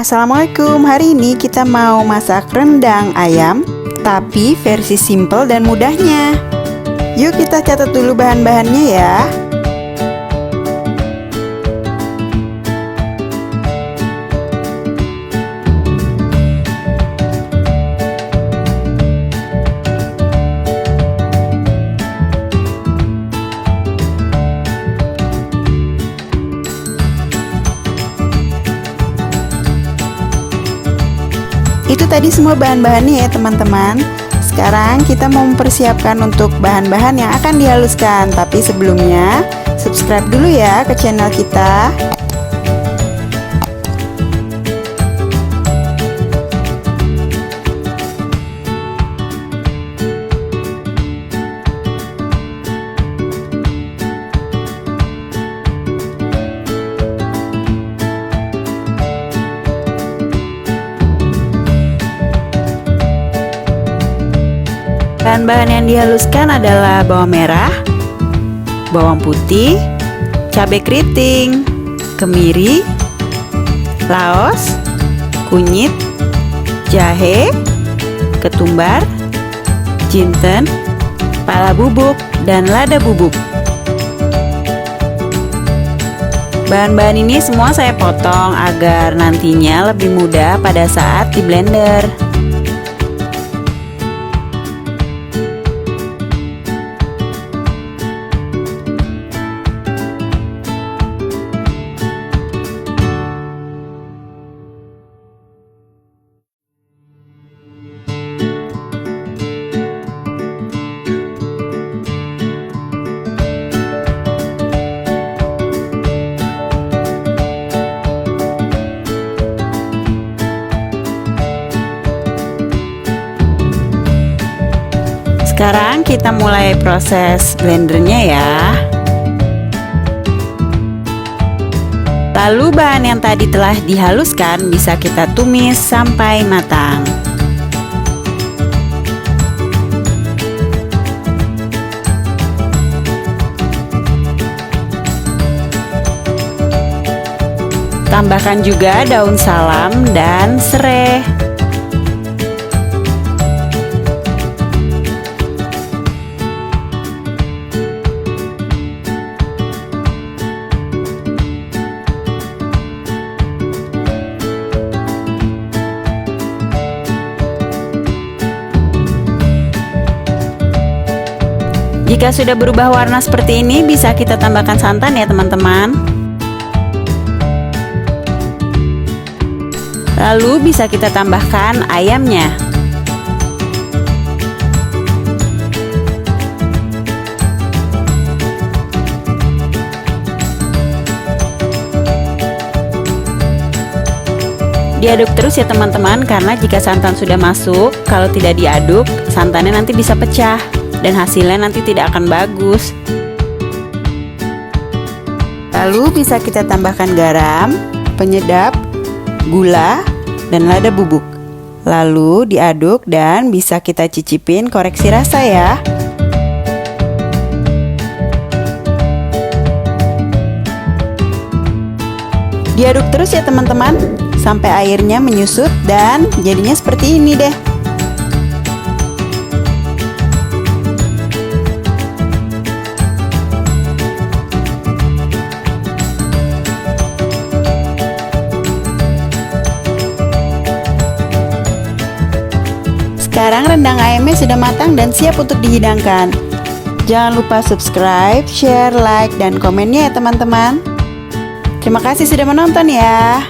Assalamualaikum, hari ini kita mau masak rendang ayam, tapi versi simple dan mudahnya. Yuk kita catat dulu bahan-bahannya ya. Itu tadi semua bahan-bahannya ya teman-teman. Sekarang kita mau mempersiapkan untuk bahan-bahan yang akan dihaluskan. Tapi sebelumnya subscribe dulu ya ke channel kita. Bahan-bahan yang dihaluskan adalah bawang merah, bawang putih, cabai keriting, kemiri, laos, kunyit, jahe, ketumbar, jinten, pala bubuk, dan lada bubuk. Bahan-bahan ini semua saya potong agar nantinya lebih mudah pada saat di blender. Sekarang kita mulai proses blendernya ya. Lalu bahan yang tadi telah dihaluskan bisa kita tumis sampai matang. Tambahkan juga daun salam dan serai. Jika sudah berubah warna seperti ini, bisa kita tambahkan santan ya teman-teman. Lalu bisa kita tambahkan ayamnya. Diaduk terus ya teman-teman, karena jika santan sudah masuk, kalau tidak diaduk, santannya nanti bisa pecah dan hasilnya nanti tidak akan bagus. Lalu bisa kita tambahkan garam, penyedap, gula, dan lada bubuk. Lalu diaduk dan bisa kita cicipin koreksi rasa ya. Diaduk terus ya teman-teman, sampai airnya menyusut dan jadinya seperti ini deh. Sekarang rendang ayamnya sudah matang dan siap untuk dihidangkan. Jangan lupa subscribe, share, like, dan komennya ya teman-teman. Terima kasih sudah menonton ya.